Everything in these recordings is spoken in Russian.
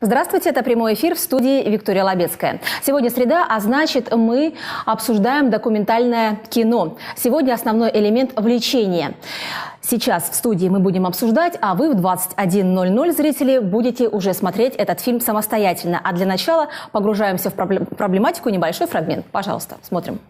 Здравствуйте, это прямой эфир, в студии Виктория Лобецкая. Сегодня среда, а значит, мы обсуждаем документальное кино. Сегодня основной элемент – влечение. Сейчас в студии мы будем обсуждать, а вы в 21:00, зрители, будете уже смотреть этот фильм самостоятельно. А для начала погружаемся в проблематику, небольшой фрагмент. Пожалуйста, смотрим.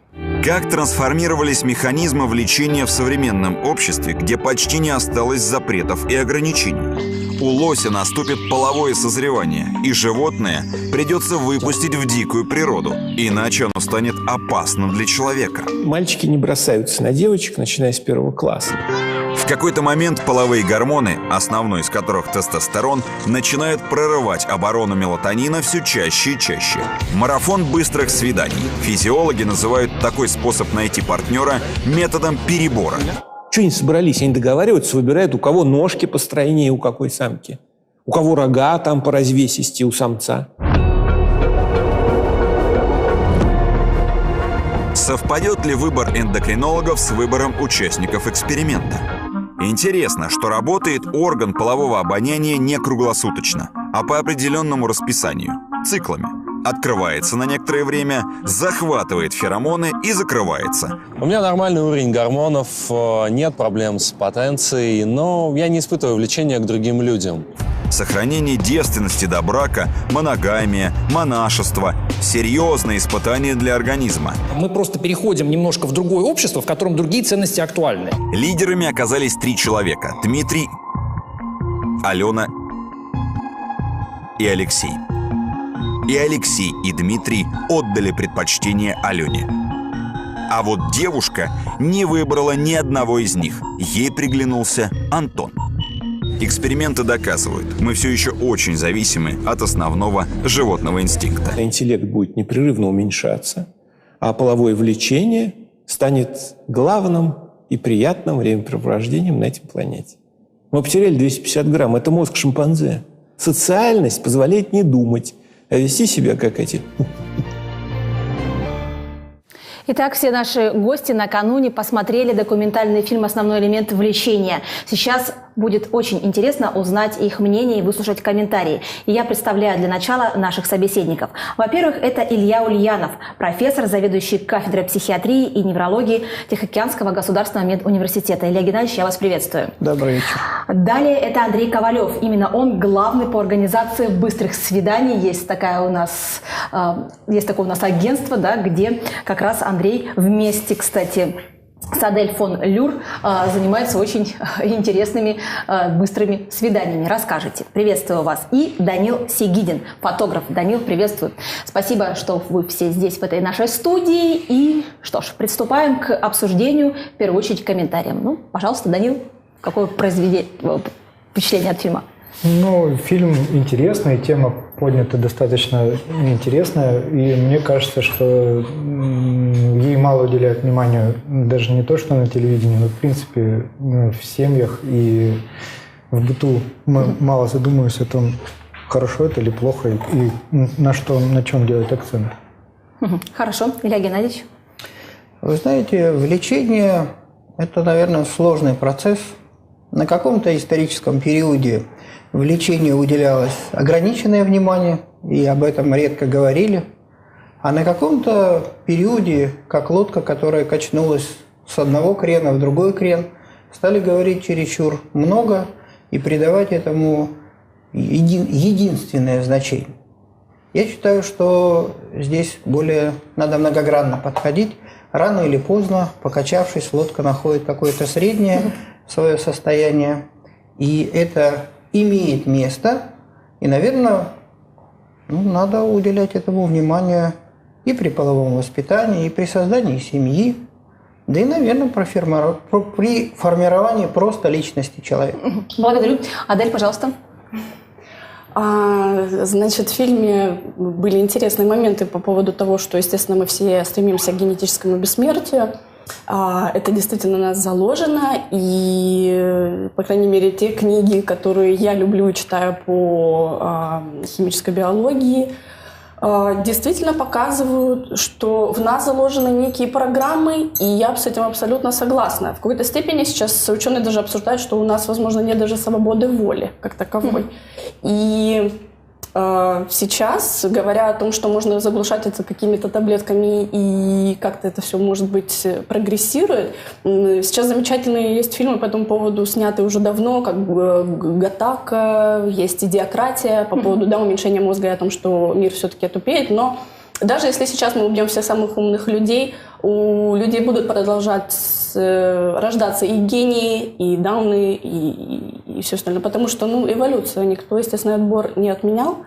Как трансформировались механизмы влечения в современном обществе, где почти не осталось запретов и ограничений? У лося наступит половое созревание, и животное придется выпустить в дикую природу, иначе оно станет опасным для человека. Мальчики не бросаются на девочек, начиная с 1 класса. В какой-то момент половые гормоны, основной из которых тестостерон, начинают прорывать оборону мелатонина все чаще и чаще. Марафон быстрых свиданий. Физиологи называют такой способ найти партнера методом перебора. Что они собрались? Они договариваются, выбирают, у кого ножки постройнее, у какой самки. У кого рога там по развесисти у самца. Совпадет ли выбор эндокринологов с выбором участников эксперимента? Интересно, что работает орган полового обоняния не круглосуточно, а по определенному расписанию, циклами. Открывается на некоторое время, захватывает феромоны и закрывается. У меня нормальный уровень гормонов, нет проблем с потенцией, но я не испытываю влечения к другим людям. Сохранение девственности до брака, моногамия, монашество – серьезные испытания для организма. Мы просто переходим немножко в другое общество, в котором другие ценности актуальны. Лидерами оказались 3 человека – Дмитрий, Алена и Алексей. И Алексей, и Дмитрий отдали предпочтение Алене. А вот девушка не выбрала ни одного из них. Ей приглянулся Антон. Эксперименты доказывают, мы все еще очень зависимы от основного животного инстинкта. Интеллект будет непрерывно уменьшаться, а половое влечение станет главным и приятным времяпрепровождением на этой планете. Мы потеряли 250 грамм. Это мозг шимпанзе. Социальность позволяет не думать, а вести себя как эти. Итак, все наши гости накануне посмотрели документальный фильм «Основной элемент влечения». Сейчас будет очень интересно узнать их мнение и выслушать комментарии. И я представляю для начала наших собеседников. Во-первых, это Илья Ульянов, профессор, заведующий кафедрой психиатрии и неврологии Тихоокеанского государственного медуниверситета. Илья Геннадьевич, я вас приветствую. Добрый вечер. Далее это Андрей Ковалев. Именно он главный по организации быстрых свиданий. Есть такое у нас агентство, да, где как раз Андрей вместе, кстати, с Адель фон Люр занимается очень интересными быстрыми свиданиями. Расскажите. Приветствую вас. И Данил Сигидин, фотограф. Данил, приветствую. Спасибо, что вы все здесь, в этой нашей студии. И что ж, приступаем к обсуждению, в первую очередь, к комментариям. Ну, пожалуйста, Данил, какое впечатление от фильма? Ну, фильм интересный, тема поднята достаточно интересная, и мне кажется, что ей мало уделяют внимания даже не то, что на телевидении, но, в принципе, в семьях и в быту. Мы мало задумываемся о том, хорошо это или плохо, и на чем делать акцент. Хорошо. Илья Геннадьевич? Вы знаете, влечение – это, наверное, сложный процесс. На каком-то историческом периоде влечению уделялось ограниченное внимание, и об этом редко говорили. А на каком-то периоде, как лодка, которая качнулась с одного крена в другой крен, стали говорить чересчур много и придавать этому единственное значение. Я считаю, что здесь надо многогранно подходить. Рано или поздно, покачавшись, лодка находит какое-то среднее свое состояние, и это имеет место, и, наверное, надо уделять этому внимание и при половом воспитании, и при создании семьи, да и, наверное, при формировании просто личности человека. Благодарю. Адель, пожалуйста. Значит, в фильме были интересные моменты по поводу того, что, естественно, мы все стремимся к генетическому бессмертию. Это действительно у нас заложено, и, по крайней мере, те книги, которые я люблю и читаю по химической биологии, действительно показывают, что в нас заложены некие программы, и я с этим абсолютно согласна. В какой-то степени сейчас ученые даже обсуждают, что у нас, возможно, нет даже свободы воли как таковой. И сейчас, говоря о том, что можно заглушать это какими-то таблетками и как-то это все, может быть, прогрессирует, сейчас замечательные есть фильмы по этому поводу, снятые уже давно, как «Гаттака», есть «Идиократия» по поводу уменьшения мозга и о том, что мир все-таки отупеет, но даже если сейчас мы убьем всех самых умных людей, у людей будут продолжать рождаться и гении, и дауны, и все остальное. Потому что, эволюция никто, естественный отбор не отменял.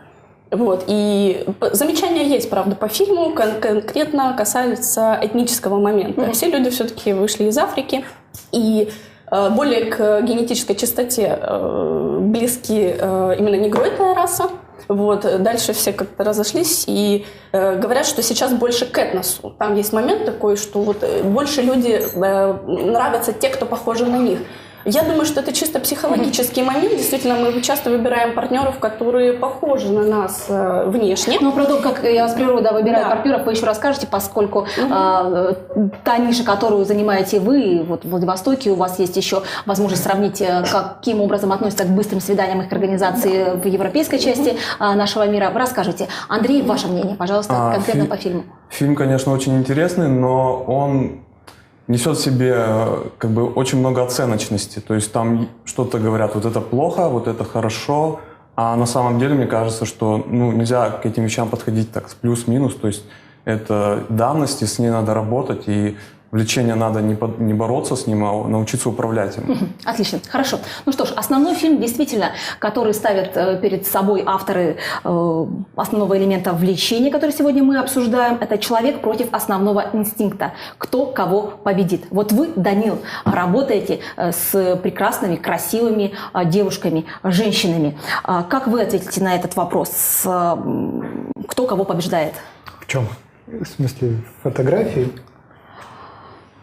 Вот. И замечания есть, правда, по фильму, конкретно касаются этнического момента. Все люди все-таки вышли из Африки, и более к генетической чистоте близки именно негроидная раса. Вот. Дальше все как-то разошлись и говорят, что сейчас больше к этносу. Там есть момент такой, что вот больше люди нравятся те, кто похожи на них. Я думаю, что это чисто психологический момент. Действительно, мы часто выбираем партнеров, которые похожи на нас внешне. Но про то, как я вас прерву, выбираю партнеров, вы еще расскажете, поскольку та ниша, которую занимаете вы, вот в Владивостоке, у вас есть еще возможность сравнить, каким образом относятся к быстрым свиданиям их организации в европейской части нашего мира. Расскажите. Андрей, ваше мнение, пожалуйста, конкретно по фильму. Фильм, конечно, очень интересный, но он несет в себе очень много оценочности. То есть там что-то говорят, вот это плохо, вот это хорошо, а на самом деле мне кажется, что нельзя к этим вещам подходить так с плюс-минус. То есть это данность, и с ней надо работать, и влечение надо не бороться с ним, а научиться управлять им. Отлично, хорошо. Ну что ж, основной фильм, действительно, который ставят перед собой авторы основного элемента влечения, который сегодня мы обсуждаем, это «Человек против основного инстинкта». Кто кого победит. Вот вы, Данил, работаете с прекрасными, красивыми девушками, женщинами. Как вы ответите на этот вопрос? Кто кого побеждает? В чем? В смысле фотографии?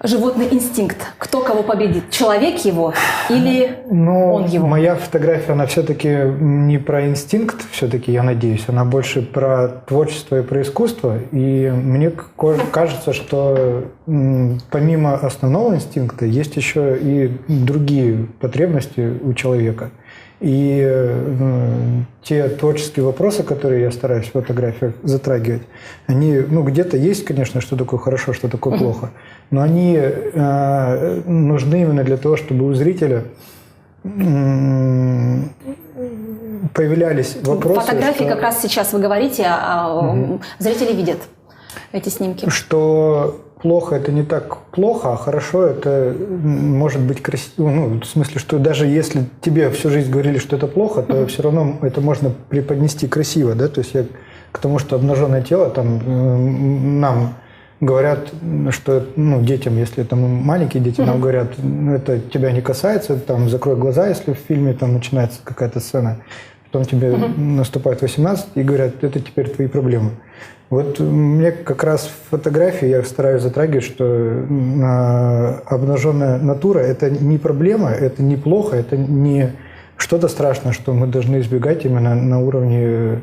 Животный инстинкт. Кто кого победит? Человек его или он его? Моя фотография, она все-таки не про инстинкт, все-таки, я надеюсь. Она больше про творчество и про искусство. И мне кажется, что помимо основного инстинкта есть еще и другие потребности у человека. И те творческие вопросы, которые я стараюсь в фотографиях затрагивать, они, где-то есть, конечно, что такое хорошо, что такое плохо, но они нужны именно для того, чтобы у зрителя появлялись вопросы. Фотографии как раз сейчас вы говорите, зрители видят эти снимки. Что плохо – это не так плохо, а хорошо – это может быть красиво. В смысле, что даже если тебе всю жизнь говорили, что это плохо, то все равно это можно преподнести красиво. Да? То есть я к тому, что обнаженное тело, нам говорят, что детям, если это маленькие дети, нам говорят, это тебя не касается, закрой глаза, если в фильме начинается какая-то сцена. Потом тебе наступает 18 и говорят, это теперь твои проблемы. Вот мне как раз в фотографии я стараюсь затрагивать, что обнаженная натура – это не проблема, это не плохо, это не что-то страшное, что мы должны избегать именно на уровне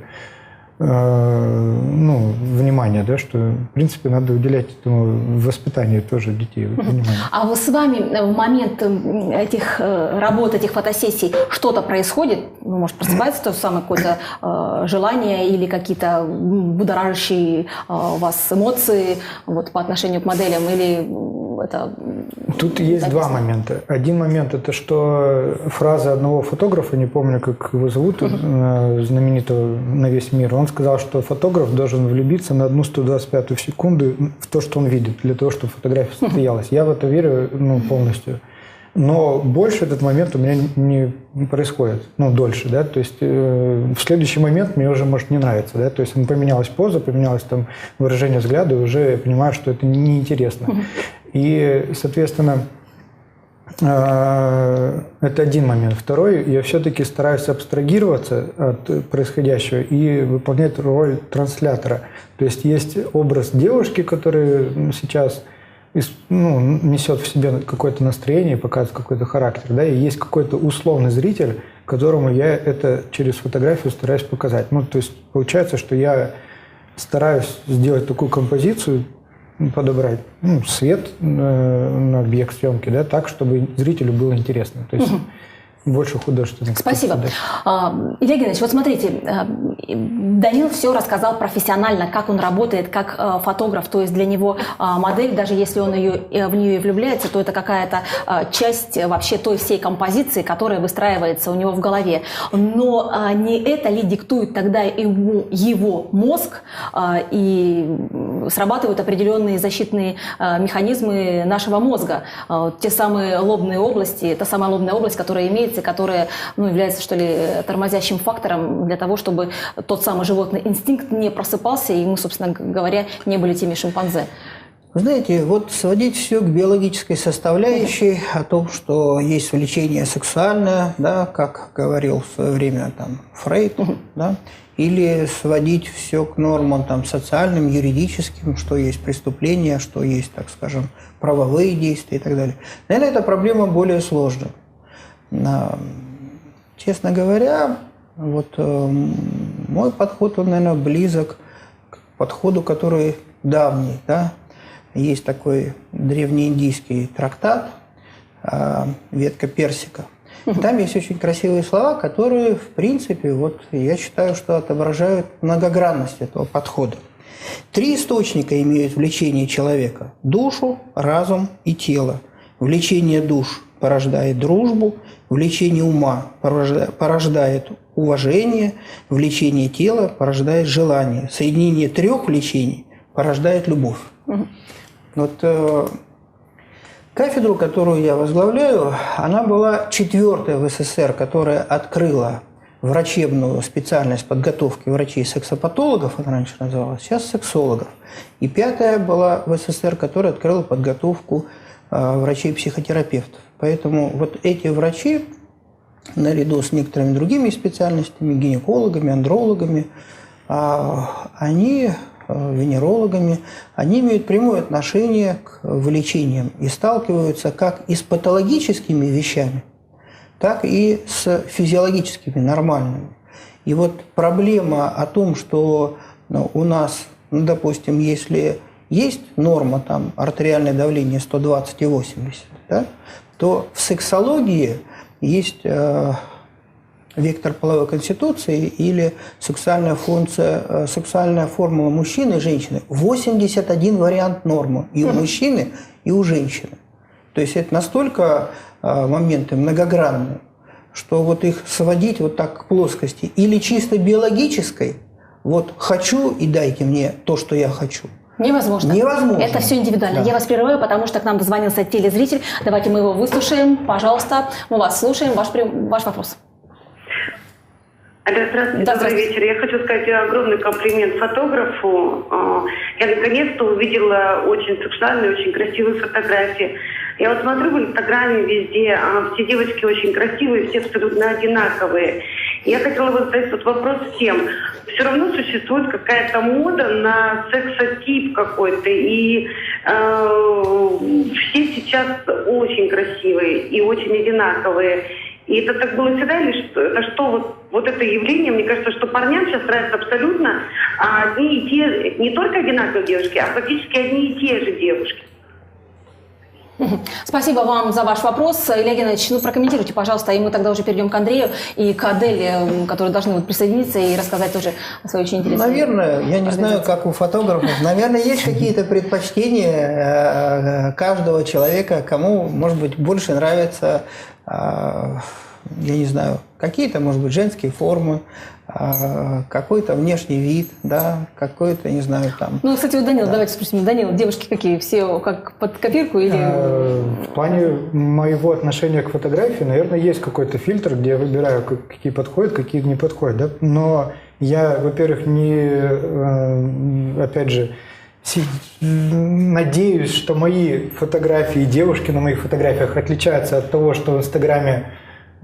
внимания, да, что, в принципе, надо уделять этому воспитанию тоже детей внимания. А вы с вами в момент этих работ, этих фотосессий что-то происходит? Может, просыпается то самое какое-то желание или какие-то будоражащие вас эмоции по отношению к моделям? Или это... Тут есть два момента. Один момент – это что фраза одного фотографа, не помню, как его зовут, знаменитого на весь мир, он сказал, что фотограф должен влюбиться на 1/125 секунды в то, что он видит, для того, чтобы фотография состоялась. Я в это верю полностью. Но больше этот момент у меня не происходит, дольше, да, то есть в следующий момент мне уже может не нравиться, да, то есть поменялась поза, поменялось выражение взгляда, и уже я понимаю, что это неинтересно. И, соответственно, это один момент. Второй, я все-таки стараюсь абстрагироваться от происходящего и выполнять роль транслятора. То есть есть образ девушки, который сейчас несет в себе какое-то настроение, показывает какой-то характер, да, и есть какой-то условный зритель, которому я это через фотографию стараюсь показать. То есть получается, что я стараюсь сделать такую композицию, подобрать свет на объект съемки, да, так, чтобы зрителю было интересно. То есть больше художественных. Спасибо. Илья Геннадьевич, вот смотрите, Данил все рассказал профессионально, как он работает, как фотограф, то есть для него модель, даже если он в нее влюбляется, то это какая-то часть вообще той всей композиции, которая выстраивается у него в голове. Но не это ли диктует тогда его мозг, и срабатывают определенные защитные механизмы нашего мозга, те самые лобные области, та самая лобная область, которая имеется, которая является, что ли, тормозящим фактором для того, чтобы тот самый животный инстинкт не просыпался, и мы, собственно говоря, не были теми шимпанзе. Вы знаете, вот сводить все к биологической составляющей, о том, что есть влечение сексуальное, да, как говорил в свое время там, Фрейд, да, или сводить все к нормам там, социальным, юридическим, что есть преступление, что есть, так скажем, правовые действия и так далее. Наверное, эта проблема более сложная. Честно говоря, вот мой подход, он, наверное, близок к подходу, который давний, да. Есть такой древнеиндийский трактат «Ветка персика». И там есть очень красивые слова, которые, в принципе, вот я считаю, что отображают многогранность этого подхода. 3 источника имеют влечение человека – душу, разум и тело. Влечение душ порождает дружбу, влечение ума порождает уважение, влечение тела порождает желание. Соединение 3 влечений порождает любовь. Вот кафедру, которую я возглавляю, она была 4-й в СССР, которая открыла врачебную специальность подготовки врачей-сексопатологов, она раньше называлась, сейчас сексологов. И 5-я была в СССР, которая открыла подготовку врачей-психотерапевтов. Поэтому вот эти врачи, наряду с некоторыми другими специальностями, гинекологами, андрологами, венерологами, они имеют прямое отношение к влечениям и сталкиваются как и с патологическими вещами, так и с физиологическими, нормальными. И вот проблема о том, что у нас, допустим, если есть норма там, артериальное давление 120 и 80, да, то в сексологии есть вектор половой конституции или сексуальная функция, сексуальная формула мужчины и женщины. 81 вариант нормы и у мужчины, и у женщины. То есть это настолько моменты многогранные, что вот их сводить вот так к плоскости или чисто биологической, вот хочу и дайте мне то, что я хочу. Невозможно. Невозможно. Это все индивидуально. Да. Я вас прерываю, потому что к нам дозвонился телезритель. Давайте мы его выслушаем. Пожалуйста, мы вас слушаем. Ваш вопрос. Алло, здравствуйте, добрый вечер. Я хочу сказать огромный комплимент фотографу. Я наконец-то увидела очень сексуальные, очень красивые фотографии. Я вот смотрю в Инстаграме везде, все девочки очень красивые, все абсолютно одинаковые. Я хотела бы задать вот вопрос всем. Все равно существует какая-то мода на сексотип какой-то, и все сейчас очень красивые и очень одинаковые. И это так было всегда, или что? Это что вот это явление, мне кажется, что парням сейчас нравятся абсолютно одни и те, не только одинаковые девушки, а практически одни и те же девушки. Спасибо вам за ваш вопрос. Илья Геннадьевич, прокомментируйте, пожалуйста, и мы тогда уже перейдем к Андрею и к Аделе, которые должны присоединиться и рассказать тоже свои очень интересные. Наверное, я не знаю, как у фотографов, наверное, есть какие-то предпочтения каждого человека, кому, может быть, больше нравится, я не знаю, какие-то, может быть, женские формы, какой-то внешний вид, да, какой-то, не знаю, там... Кстати, вот Данил, давайте спросим. Данил, девушки какие? Все как под копирку или... В плане моего отношения к фотографии, наверное, есть какой-то фильтр, где я выбираю, какие подходят, какие не подходят, да? Но я, во-первых, опять же, надеюсь, что мои фотографии, девушки на моих фотографиях отличаются от того, что в Инстаграме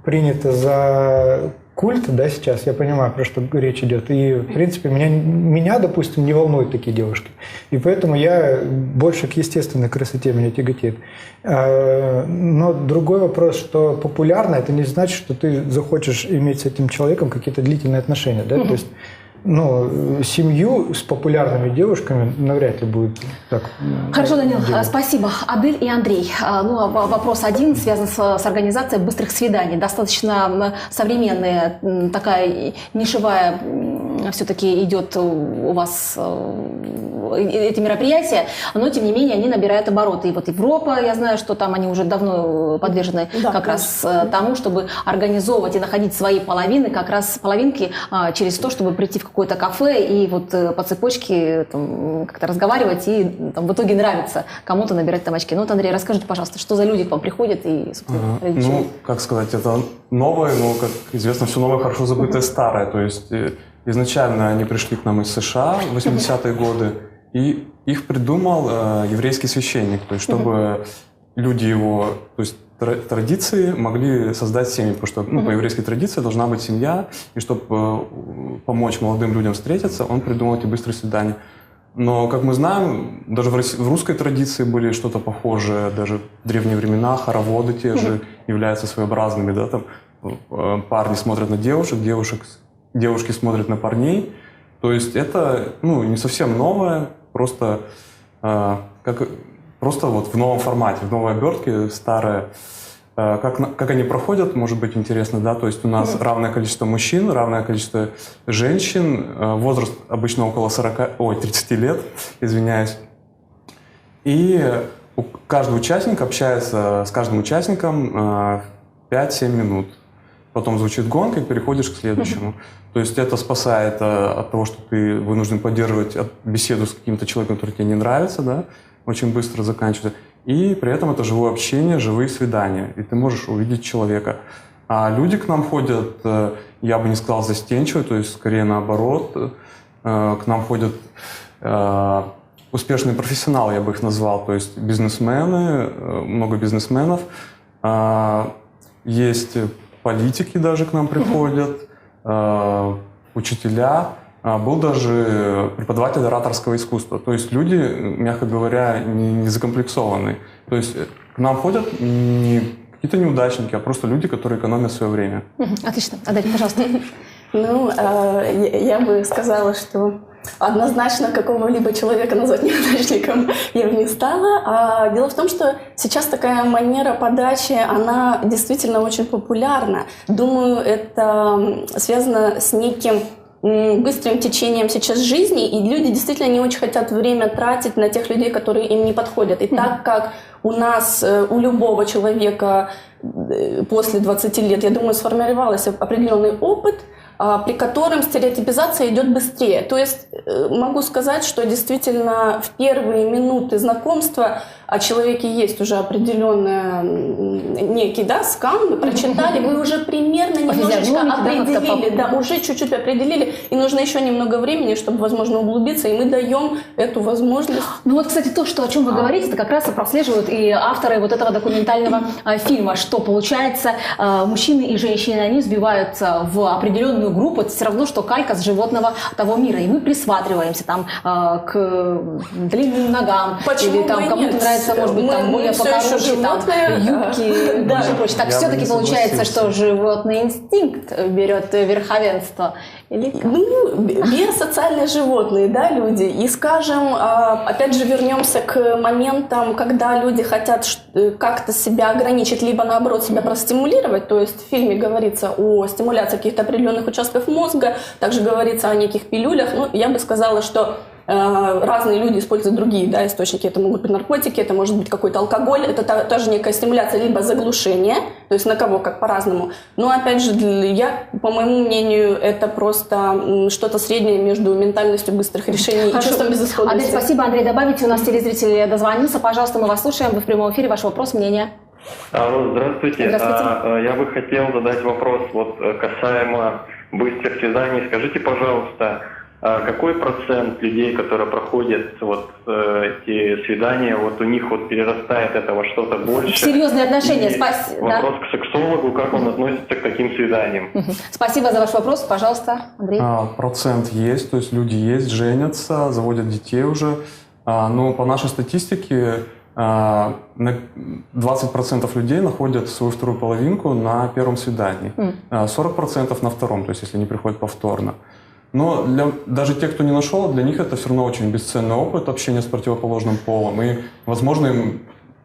принято за культ, да, сейчас, я понимаю, про что речь идет. И, в принципе, меня, допустим, не волнуют такие девушки. И поэтому я больше к естественной красоте меня тяготеет. Но другой вопрос, что популярно, это не значит, что ты захочешь иметь с этим человеком какие-то длительные отношения, да? То есть семью с популярными девушками навряд ли будет так. Хорошо, Данил, спасибо. Адель и Андрей. Вопрос один связан с организацией быстрых свиданий. Достаточно современная, такая нишевая все-таки идет у вас эти мероприятия, но тем не менее они набирают обороты. И вот Европа, я знаю, что там они уже давно подвержены раз тому, чтобы организовывать и находить свои половины, как раз половинки через то, чтобы прийти в какое-то кафе и вот по цепочке как-то разговаривать и в итоге нравится кому-то набирать там очки. Андрей, расскажите, пожалуйста, что за люди к вам приходят и, собственно, как сказать, это новое, но, как известно, все новое хорошо забытое старое. То есть изначально они пришли к нам из США в 80-е годы, и их придумал еврейский священник, то есть чтобы люди его, то есть традиции могли создать семьи, потому что по еврейской традиции должна быть семья, и чтобы помочь молодым людям встретиться, он придумал эти быстрые свидания. Но, как мы знаем, даже в русской традиции были что-то похожее, даже в древние времена хороводы те же являются своеобразными, да, там парни смотрят на девушек, девушки смотрят на парней. То есть это не совсем новое, просто вот в новом формате, в новой обертке, старое. Как они проходят, может быть интересно, да, то есть у нас равное количество мужчин, равное количество женщин, возраст обычно около 30 лет, извиняюсь. И каждый участник общается с каждым участником 5-7 минут. Потом звучит гонг, и переходишь к следующему. То есть это спасает от того, что ты вынужден поддерживать беседу с каким-то человеком, который тебе не нравится, да, очень быстро заканчивается. И при этом это живое общение, живые свидания. И ты можешь увидеть человека. А люди к нам ходят, я бы не сказал застенчивые, то есть скорее наоборот. К нам ходят успешные профессионалы, я бы их назвал, то есть бизнесмены, много бизнесменов. Есть политики даже к нам приходят, учителя. Был даже преподаватель ораторского искусства. То есть люди, мягко говоря, не закомплексованные. То есть к нам ходят не какие-то неудачники, а просто люди, которые экономят свое время. Отлично. Адель, пожалуйста. Я бы сказала, что однозначно какого-либо человека назвать неудачником я бы не стала. Дело в том, что сейчас такая манера подачи, она действительно очень популярна. Думаю, это связано с неким быстрым течением сейчас жизни, и люди действительно не очень хотят время тратить на тех людей, которые им не подходят. И так как у нас, у любого человека после 20 лет, я думаю, сформировался определенный опыт, при котором стереотипизация идет быстрее. То есть могу сказать, что действительно в первые минуты знакомства о человеке есть уже определенный некий скан, вы прочитали, вы уже примерно немножечко определили, уже чуть-чуть определили, и нужно еще немного времени, чтобы, возможно, углубиться, и мы даем эту возможность. Кстати, то, о чем вы говорите, это как раз и прослеживают и авторы вот этого документального фильма, что получается, мужчины и женщины, они сбиваются в определенную группу, это все равно, что калька с животного того мира, и мы присматриваемся там к длинным ногам. Почему или там кому-то нравится, может быть, там более покороче, там юбки, да, и прочее. Так все-таки получается, что животный инстинкт берет верховенство. Биосоциальные животные, люди. И, скажем, опять же, вернемся к моментам, когда люди хотят как-то себя ограничить, либо, наоборот, себя простимулировать. То есть в фильме говорится о стимуляции каких-то определенных участков мозга, также говорится о неких пилюлях. Я бы сказала, что разные люди используют другие источники. Это могут быть наркотики, это может быть какой-то алкоголь, это тоже некая стимуляция, либо заглушение, то есть на кого как по-разному. Но опять же, по моему мнению, это просто что-то среднее между ментальностью быстрых решений и чувством безысходности. Адель, спасибо. Андрей, добавите, у нас телезритель дозвонился. Пожалуйста, мы вас слушаем. Вы в прямом эфире. Ваш вопрос, мнение. Алло, здравствуйте. Здравствуйте. Я бы хотел задать вопрос касаемо быстрых свиданий. Скажите, пожалуйста, какой процент людей, которые проходят эти свидания, у них перерастает это во что-то больше? Серьезные отношения. Вопрос к сексологу, как он относится к таким свиданиям? Спасибо за ваш вопрос. Пожалуйста, Андрей. Процент есть, то есть люди есть, женятся, заводят детей уже. Но по нашей статистике 20% людей находят свою вторую половинку на первом свидании, 40% на втором, то есть если не приходят повторно. Но даже те, кто не нашел, для них это все равно очень бесценный опыт общения с противоположным полом. И, возможно, им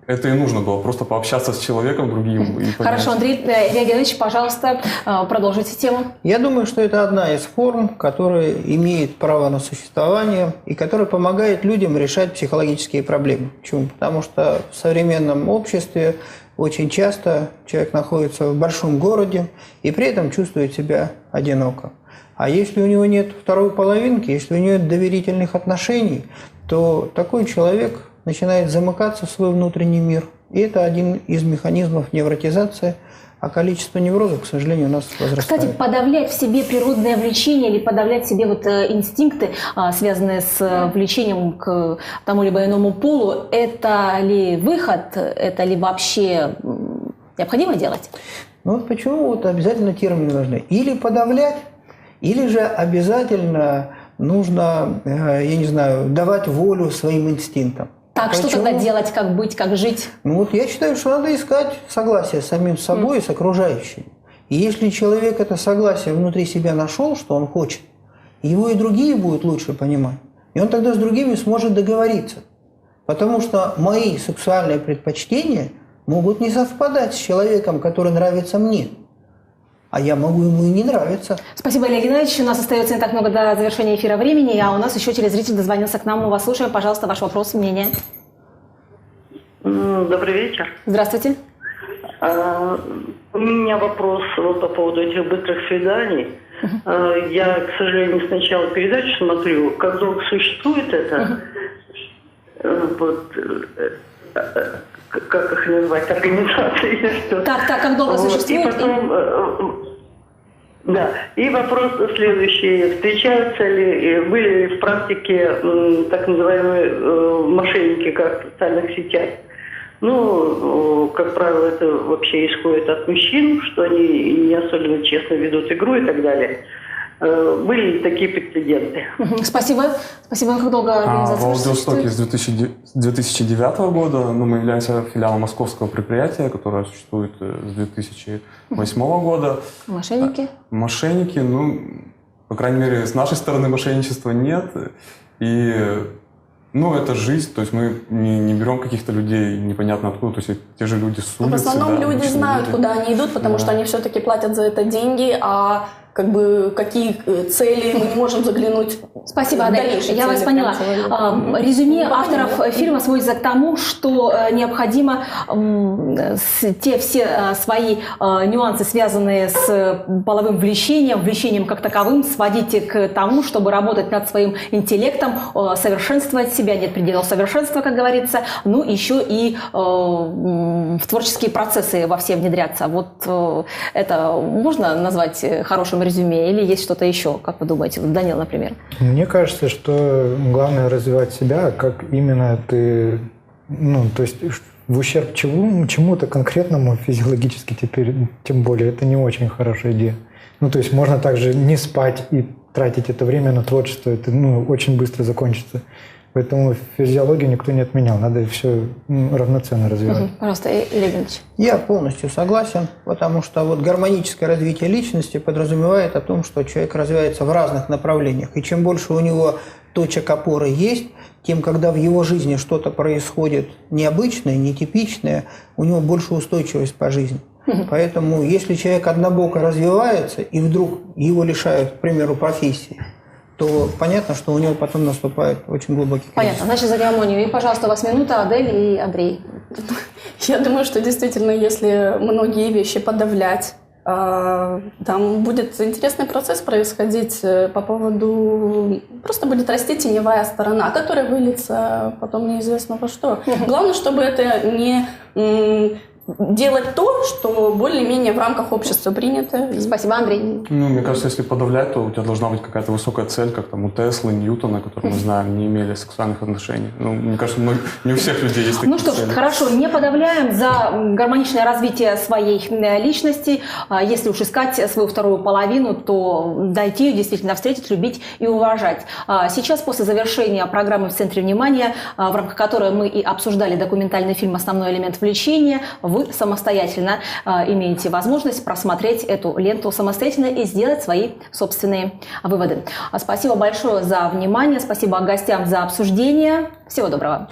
это и нужно было, просто пообщаться с человеком другим. И Хорошо, Андрей Леонидович, пожалуйста, продолжите тему. Я думаю, что это одна из форм, которая имеет право на существование и которая помогает людям решать психологические проблемы. Почему? Потому что в современном обществе очень часто человек находится в большом городе и при этом чувствует себя одиноко. А если у него нет второй половинки, если у него нет доверительных отношений, то такой человек начинает замыкаться в свой внутренний мир. И это один из механизмов невротизации, а количество неврозов, к сожалению, у нас возрастает. Кстати, подавлять в себе природное влечение или подавлять в себе инстинкты, связанные с влечением к тому либо иному полу, это ли выход, это ли вообще необходимо делать? Ну почему обязательно термины нужны? Или подавлять, или же обязательно нужно, я не знаю, давать волю своим инстинктам. Так, что тогда делать, как быть, как жить? Ну я считаю, что надо искать согласие с самим собой и с окружающими. И если человек это согласие внутри себя нашел, что он хочет, его и другие будут лучше понимать. И он тогда с другими сможет договориться. Потому что мои сексуальные предпочтения могут не совпадать с человеком, который нравится мне. А я могу ему и не нравиться. Спасибо, Илья Геннадьевич. У нас остается не так много до завершения эфира времени, а у нас еще телезритель дозвонился к нам. Мы вас слушаем. Пожалуйста, ваш вопрос, мнение. Добрый вечер. Здравствуйте. У меня вопрос по поводу этих быстрых свиданий. Я, к сожалению, сначала передачу смотрю. Как долго существует это? Как их назвать, организации или что. Так, как долго существует? И потом, да, и вопрос следующий. Встречаются ли, были ли в практике так называемые мошенники, как в социальных сетях? Ну, как правило, это вообще исходит от мужчин, что они не особенно честно ведут игру и так далее. Были такие прецеденты. Спасибо. Спасибо. Как долго организация в Владивостоке с 2009 года мы являемся филиалом московского предприятия, которое существует с 2008 года. Мошенники? Мошенники, по крайней мере, с нашей стороны мошенничества нет. И, это жизнь, то есть мы не берем каких-то людей непонятно откуда, то есть те же люди с улицы. В основном люди знают, куда они идут, потому что они все-таки платят за это деньги, а какие цели мы не можем заглянуть. Спасибо, Адель. Я вас поняла. Резюме авторов фильма сводится к тому, что необходимо все свои нюансы, связанные с половым влечением как таковым, сводить к тому, чтобы работать над своим интеллектом, совершенствовать себя, нет пределов совершенства, как говорится, еще и в творческие процессы во все внедряться. Вот это можно назвать хорошим резюме или есть что-то еще, как вы думаете? Данил, например. Мне кажется, что главное развивать себя, как именно ты, то есть в ущерб чему-то конкретному физиологически теперь, тем более, это не очень хорошая идея. То есть можно также не спать и тратить это время на творчество, это очень быстро закончится. Поэтому физиологию никто не отменял, надо все равноценно развивать. Пожалуйста, Илья Геннадьевич. Я полностью согласен, потому что гармоническое развитие личности подразумевает о том, что человек развивается в разных направлениях. И чем больше у него точек опоры есть, тем, когда в его жизни что-то происходит необычное, нетипичное, у него больше устойчивость по жизни. Поэтому если человек однобоко развивается и вдруг его лишают, к примеру, профессии, то понятно, что у него потом наступает очень глубокий кризис. Понятно. Значит, за гармонию. И, пожалуйста, у вас минута, Адель и Андрей. Я думаю, что действительно, если многие вещи подавлять, там будет интересный процесс происходить по поводу... Просто будет расти теневая сторона, которая выльется потом неизвестно во что. Главное, чтобы это не... делать то, что более-менее в рамках общества принято. Спасибо, Андрей. Мне кажется, если подавлять, то у тебя должна быть какая-то высокая цель, как у Теслы, Ньютона, которые мы знаем, не имели сексуальных отношений. Мне кажется, не у всех людей есть такие цели. Хорошо, не подавляем за гармоничное развитие своей личности. Если уж искать свою вторую половину, то дойти ее, действительно встретить, любить и уважать. Сейчас, после завершения программы «В центре внимания», в рамках которой мы и обсуждали документальный фильм «Основной элемент влечения», вы самостоятельно имеете возможность просмотреть эту ленту самостоятельно и сделать свои собственные выводы. Спасибо большое за внимание, спасибо гостям за обсуждение. Всего доброго.